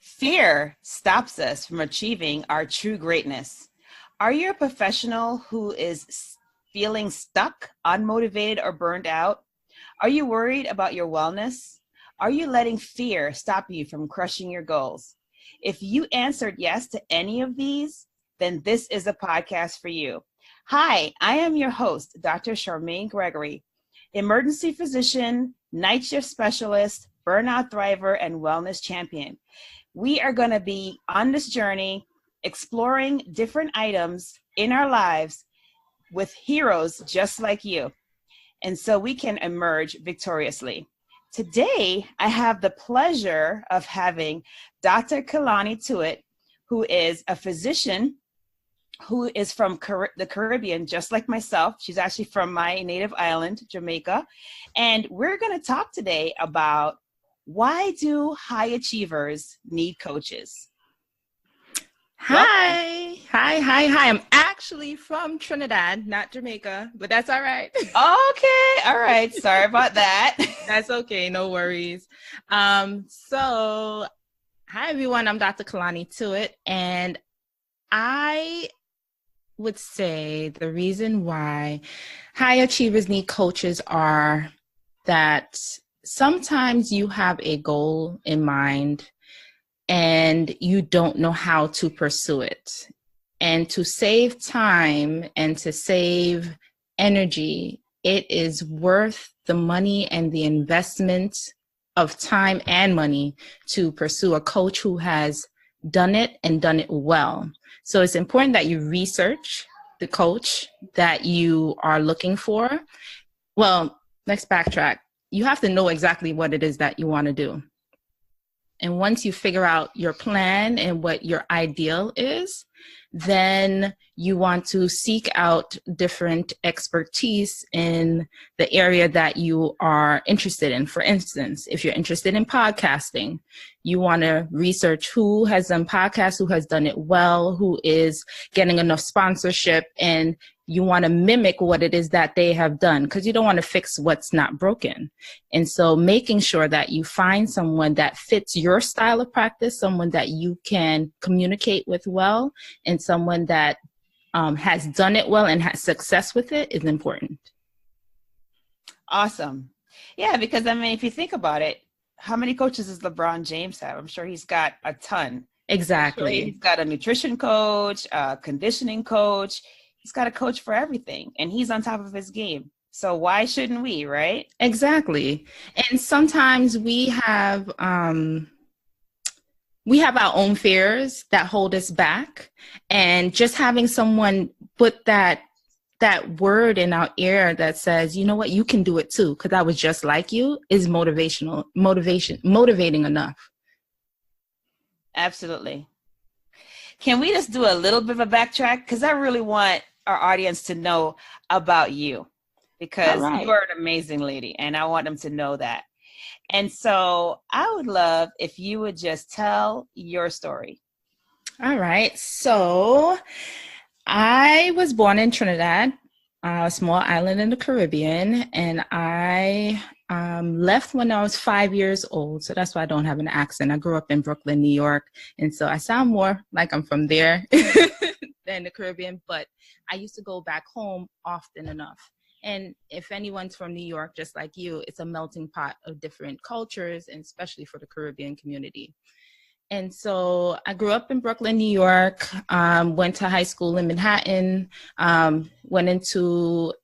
Fear stops us from achieving our true greatness. Are you a professional who is feeling stuck, unmotivated, or burned out? Are you worried about your wellness? Are you letting fear stop you from crushing your goals? If you answered yes to any of these, then this is a podcast for you. Hi, I am your host, Dr. Charmaine Gregory, emergency physician, night shift specialist, burnout thriver, and wellness champion. We are going to be on this journey exploring different items in our lives with heroes just like you, and so we can emerge victoriously. Today, I have the pleasure of having Dr. Kelenne Tuitt, who is a physician who is from the Caribbean, just like myself. She's actually from my native island, Jamaica. And we're going to talk today about why do high achievers need coaches? Hi. I'm actually from Trinidad, not Jamaica, but that's all right. Okay. All right. Sorry about that. That's okay. No worries. So hi, everyone. I'm Dr. Kelenne Tuitt, and I would say the reason why high achievers need coaches are that sometimes you have a goal in mind and you don't know how to pursue it. And to save time and to save energy, it is worth the money and the investment of time and money to pursue a coach who has done it and done it well. So it's important that you research the coach that you are looking for. Well, let's backtrack. You have to know exactly what it is that you want to do. And once you figure out your plan and what your ideal is, then you want to seek out different expertise in the area that you are interested in. For instance, if you're interested in podcasting, you want to research who has done podcasts, who has done it well, who is getting enough sponsorship, and you want to mimic what it is that they have done, because you don't want to fix what's not broken. And so making sure that you find someone that fits your style of practice, someone that you can communicate with well, and someone that has done it well and has success with it is important. Awesome. Yeah, because I mean, if you think about it, how many coaches does LeBron James have? I'm sure he's got a ton. Exactly. He's got a nutrition coach, a conditioning coach. He's got a coach for everything, and he's on top of his game. So why shouldn't we, right? Exactly. And sometimes we have our own fears that hold us back, and just having someone put that word in our ear that says, you know what, you can do it too, because I was just like you, is motivating enough. Absolutely. Can we just do a little bit of a backtrack? Because I really want our audience to know about you, because you are an amazing lady, and I want them to know that. And so I would love if you would just tell your story. All right. So I was born in Trinidad, a small island in the Caribbean, and I left when I was 5 years old. So that's why I don't have an accent. I grew up in Brooklyn, New York. And so I sound more like I'm from there than the Caribbean, but I used to go back home often enough. And if anyone's from New York, just like you, it's a melting pot of different cultures, and especially for the Caribbean community. And so I grew up in Brooklyn, New York, went to high school in Manhattan, went into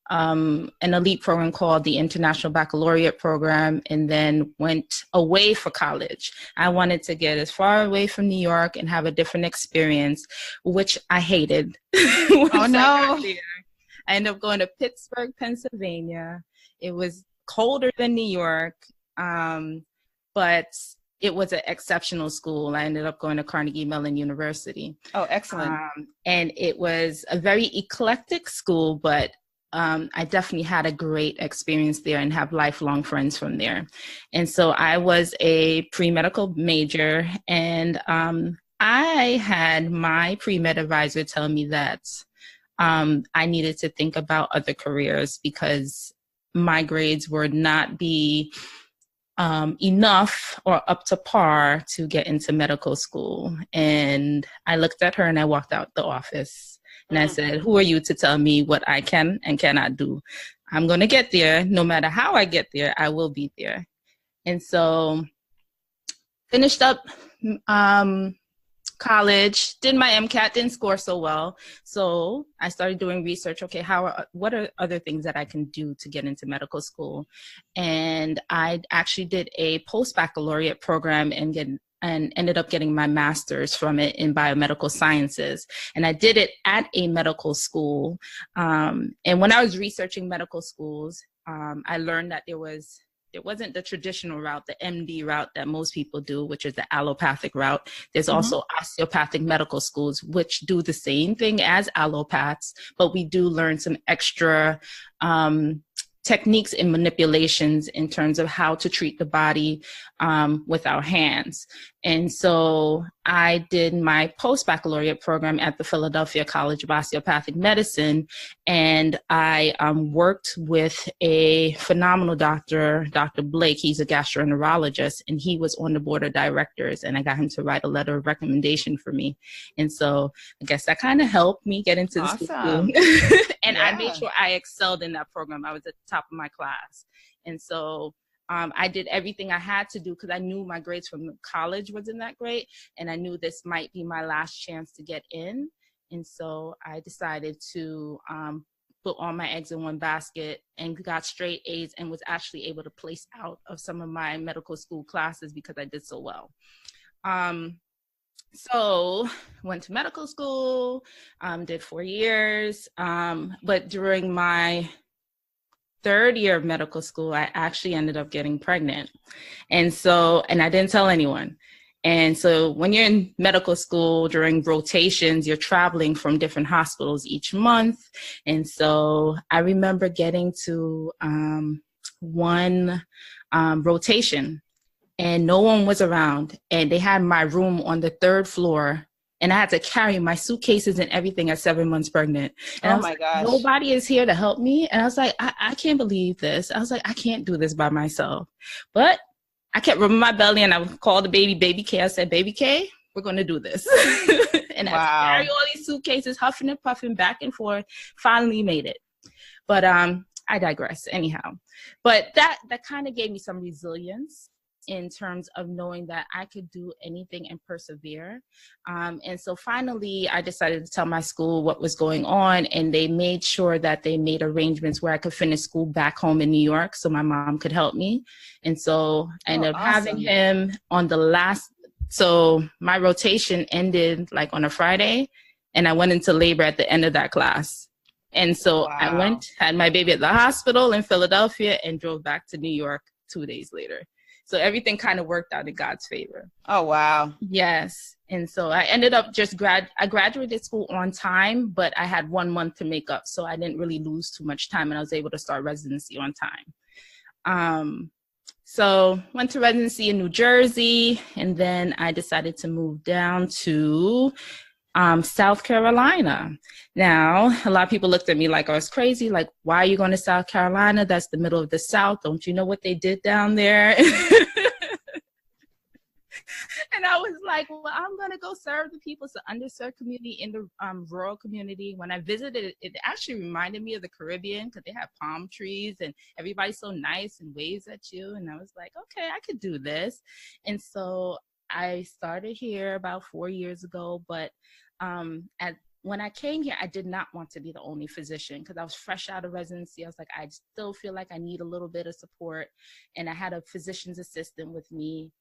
an elite program called the International Baccalaureate Program, and then went away for college. I wanted to get as far away from New York and have a different experience, which I hated. Oh, no. I ended up going to Pittsburgh, Pennsylvania. It was colder than New York, but it was an exceptional school. I ended up going to Carnegie Mellon University. Oh, excellent. And it was a very eclectic school, but I definitely had a great experience there and have lifelong friends from there. And so I was a pre-medical major, and I had my pre-med advisor tell me that I needed to think about other careers because my grades would not be enough or up to par to get into medical school. And I looked at her and I walked out the office and I said, who are you to tell me what I can and cannot do? I'm going to get there. No matter how I get there, I will be there. And so finished up college, did my MCAT, didn't score so well. So I started doing research. Okay, what are other things that I can do to get into medical school? And I actually did a post-baccalaureate program and ended up getting my master's from it in biomedical sciences. And I did it at a medical school. And when I was researching medical schools, I learned that it wasn't the traditional route, the MD route that most people do, which is the allopathic route. There's also osteopathic medical schools, which do the same thing as allopaths, but we do learn some extra techniques and manipulations in terms of how to treat the body with our hands. And so I did my post-baccalaureate program at the Philadelphia College of Osteopathic Medicine, and I worked with a phenomenal doctor, Dr. Blake. He's a gastroenterologist, and he was on the board of directors, and I got him to write a letter of recommendation for me. And so I guess that kind of helped me get into the school. And I made sure I excelled in that program. I was at the top of my class. And so I did everything I had to do because I knew my grades from college wasn't that great. And I knew this might be my last chance to get in. And so I decided to put all my eggs in one basket and got straight A's and was actually able to place out of some of my medical school classes because I did so well. So went to medical school, did 4 years. But during my third year of medical school, I actually ended up getting pregnant. And I didn't tell anyone. And so when you're in medical school during rotations, you're traveling from different hospitals each month. And so I remember getting to one rotation and no one was around. And they had my room on the third floor. And I had to carry my suitcases and everything at 7 months pregnant. And oh my gosh. Nobody is here to help me. And I was like, I can't believe this. I was like, I can't do this by myself. But I kept rubbing my belly and I would call the baby K. I said, baby K, we're going to do this. And I carry all these suitcases, huffing and puffing back and forth, finally made it. But I digress anyhow. But that kind of gave me some resilience in terms of knowing that I could do anything and persevere. And so finally, I decided to tell my school what was going on, and they made sure that they made arrangements where I could finish school back home in New York so my mom could help me. And so I ended up having him on the last, so my rotation ended like on a Friday, and I went into labor at the end of that class. And so I went, had my baby at the hospital in Philadelphia, and drove back to New York 2 days later. So everything kind of worked out in God's favor. Oh, wow. Yes. And so I ended up I graduated school on time, but I had 1 month to make up. So I didn't really lose too much time, and I was able to start residency on time. So went to residency in New Jersey, and then I decided to move down to South Carolina. Now, a lot of people looked at me like I was crazy. Like, why are you going to South Carolina? That's the middle of the South. Don't you know what they did down there? And I was like, well, I'm going to go serve the people. It's an underserved community in the rural community. When I visited, it actually reminded me of the Caribbean because they have palm trees and everybody's so nice and waves at you. And I was like, okay, I could do this. And so I started here about 4 years ago, but when I came here, I did not want to be the only physician because I was fresh out of residency. I was like, I still feel like I need a little bit of support. And I had a physician's assistant with me,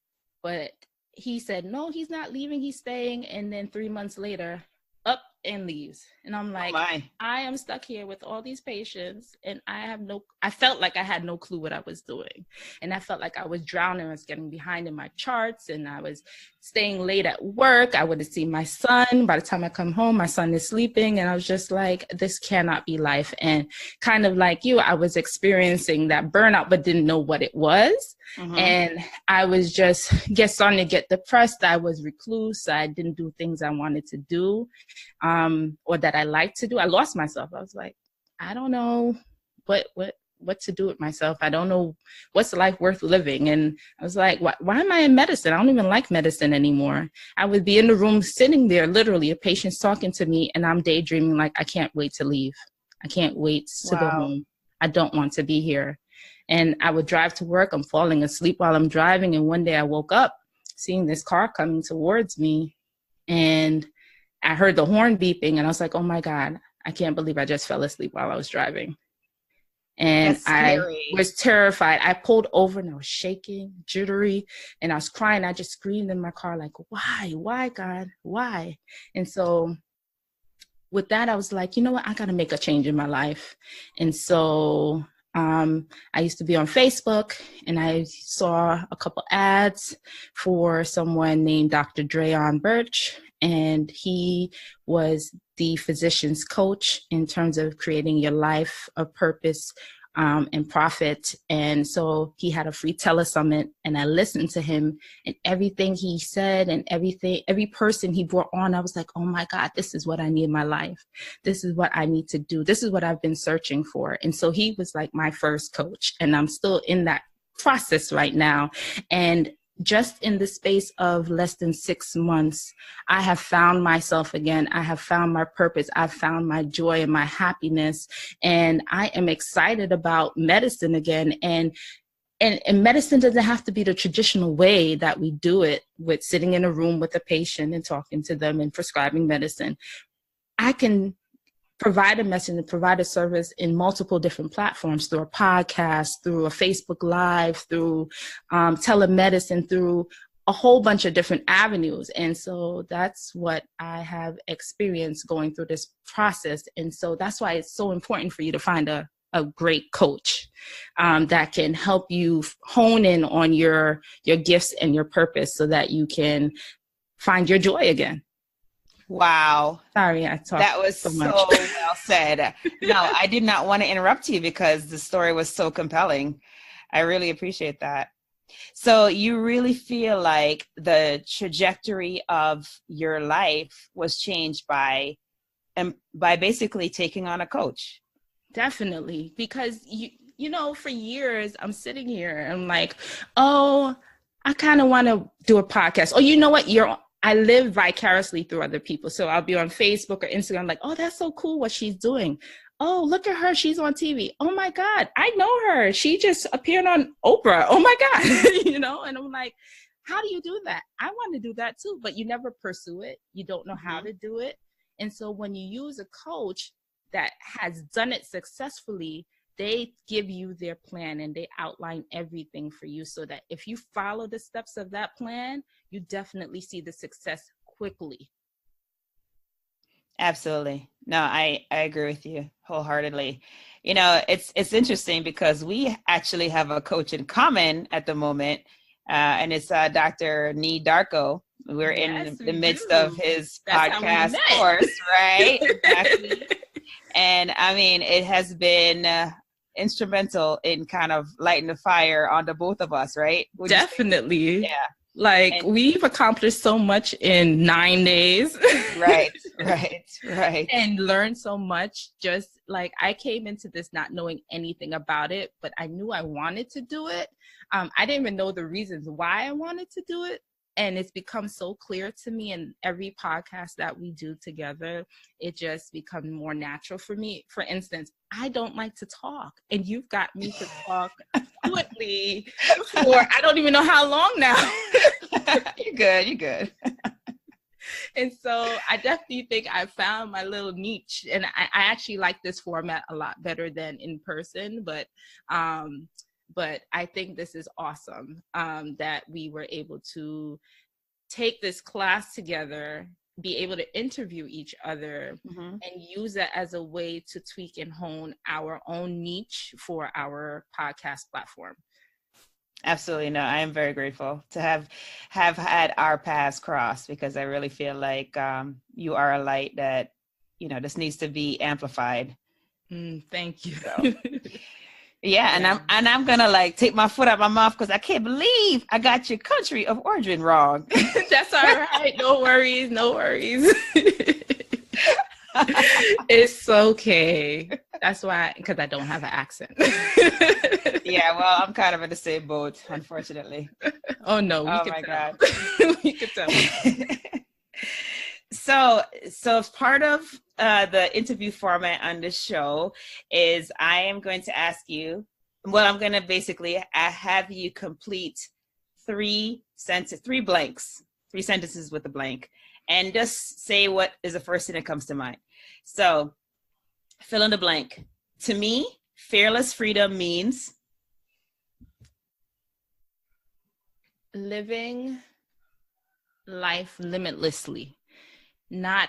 but he said, no, he's not leaving, he's staying. And then 3 months later, up and leaves. And I'm like, I am stuck here with all these patients, and I felt like I had no clue what I was doing. And I felt like I was drowning. I was getting behind in my charts, and I was staying late at work. I would have seen my son. By the time I come home, my son is sleeping. And I was just like, this cannot be life. And kind of like you, I was experiencing that burnout, but didn't know what it was. Mm-hmm. And I was just starting to get depressed. I was recluse. I didn't do things I wanted to do, or that I liked to do. I lost myself. I was like, I don't know what what to do with myself. I don't know what's life worth living. And I was like, why am I in medicine? I don't even like medicine anymore. I would be in the room sitting there, literally a patient's talking to me, and I'm daydreaming like, I can't wait to leave. I can't wait to go home. I don't want to be here. And I would drive to work. I'm falling asleep while I'm driving. And one day I woke up seeing this car coming towards me, and I heard the horn beeping, and I was like, oh my God, I can't believe I just fell asleep while I was driving. And I was terrified. I pulled over and I was shaking, jittery, and I was crying. I just screamed in my car like, why, God, why? And so with that, I was like, you know what? I got to make a change in my life. And so I used to be on Facebook, and I saw a couple ads for someone named Dr. Dreon Birch, and he was the physician's coach in terms of creating your life of purpose and profit. And so he had a free telesummit, and I listened to him, and everything he said and every person he brought on, I was like, oh my God, this is what I need in my life. This is what I need to do. This is what I've been searching for. And so he was like my first coach, and I'm still in that process right now. And just in the space of less than 6 months, I have found myself again. I have found my purpose. I've found my joy and my happiness. And I am excited about medicine again. And medicine doesn't have to be the traditional way that we do it, with sitting in a room with a patient and talking to them and prescribing medicine. I can provide a message and provide a service in multiple different platforms, through a podcast, through a Facebook Live, through telemedicine, through a whole bunch of different avenues. And so that's what I have experienced going through this process. And so that's why it's so important for you to find a great coach that can help you hone in on your gifts and your purpose, so that you can find your joy again. Wow. Sorry, I talked That was so much. so well said. No, I did not want to interrupt you because the story was so compelling. I really appreciate that. So you really feel like the trajectory of your life was changed by basically taking on a coach. Definitely. Because you know, for years I'm sitting here and I'm like, oh, I kind of want to do a podcast. Oh, you know what? I live vicariously through other people. So I'll be on Facebook or Instagram like, oh, that's so cool what she's doing. Oh, look at her. She's on TV. Oh my God, I know her. She just appeared on Oprah. Oh my God. You know, and I'm like, how do you do that? I want to do that too, but you never pursue it. You don't know how to do it. And so when you use a coach that has done it successfully, they give you their plan and they outline everything for you, so that if you follow the steps of that plan, you definitely see the success quickly. Absolutely. No, I agree with you wholeheartedly. You know, it's interesting because we actually have a coach in common at the moment, and it's Dr. Nii Darko. We're in the midst of his podcast course, right? Exactly. And I mean, it has been instrumental in kind of lighting the fire on the both of us, right? Definitely. Yeah. Like, we've accomplished so much in 9 days. Right. And learned so much. Just like, I came into this not knowing anything about it, but I knew I wanted to do it. I didn't even know the reasons why I wanted to do it. And it's become so clear to me in every podcast that we do together. It just becomes more natural for me. For instance, I don't like to talk, and you've got me to talk fluently for I don't even know how long now. You're good. And so I definitely think I found my little niche, and I actually like this format a lot better than in person, but I think this is awesome that we were able to take this class together, be able to interview each other, and use that as a way to tweak and hone our own niche for our podcast platform. Absolutely. No, I am very grateful to have had our paths cross, because I really feel like you are a light that, you know, this needs to be amplified. Thank you. So. Yeah, and I'm gonna like take my foot out my mouth because I can't believe I got your country of origin wrong. That's all right. No worries. It's okay. That's why, because I don't have an accent. Yeah, well, I'm kind of in the same boat, unfortunately. Oh no, we Oh could my tell. God. We could tell. So as part of the interview format on this show is I am going to ask you, well, I'm going to basically have you complete three blanks, three sentences with a blank, and just say what is the first thing that comes to mind. So fill in the blank. To me, fearless freedom means living life limitlessly, not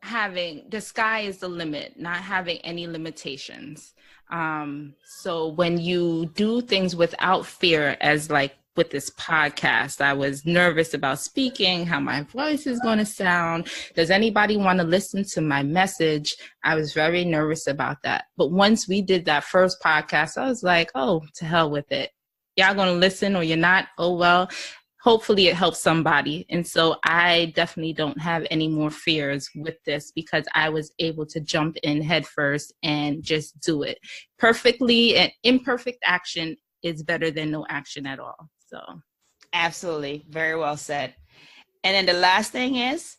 having, the sky is the limit, not having any limitations. So when you do things without fear, as like with this podcast, I was nervous about speaking, how my voice is going to sound. Does anybody want to listen to my message? I was very nervous about that. But once we did that first podcast, I was like, oh, to hell with it. Y'all going to listen or you're not? Oh, well, hopefully it helps somebody. And so I definitely don't have any more fears with this because I was able to jump in head first and just do it perfectly. And imperfect action is better than no action at all. So absolutely, very well said. And then the last thing is,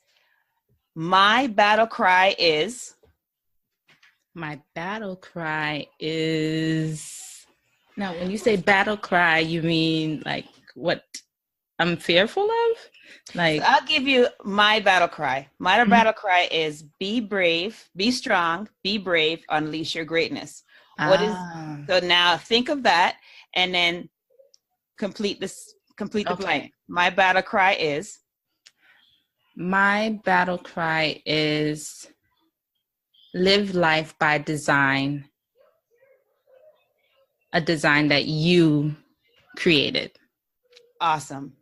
my battle cry is now when you say battle cry, you mean like what I'm fearful of? Like, so I'll give you my battle cry. My battle cry is be brave, be strong, be brave, unleash your greatness. So now think of that and then complete the blank. My battle cry is live life by design, a design that you created. Awesome.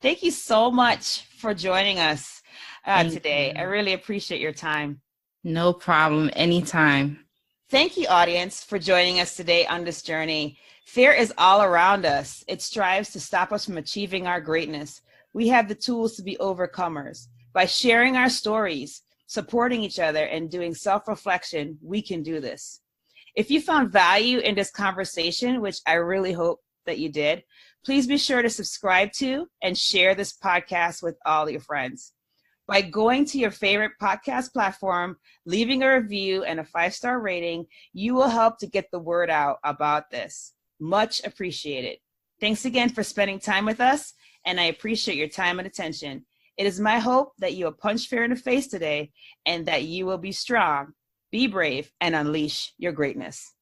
Thank you so much for joining us today. I really appreciate your time. No problem. Anytime. Thank you, audience, for joining us today on this journey. Fear is all around us. It strives to stop us from achieving our greatness. We have the tools to be overcomers. By sharing our stories, supporting each other, and doing self-reflection, we can do this. If you found value in this conversation, which I really hope that you did, please be sure to subscribe to and share this podcast with all your friends. By going to your favorite podcast platform, leaving a review and a 5-star rating, you will help to get the word out about this. Much appreciated. Thanks again for spending time with us, and I appreciate your time and attention. It is my hope that you will punch fear in the face today and that you will be strong, be brave, and unleash your greatness.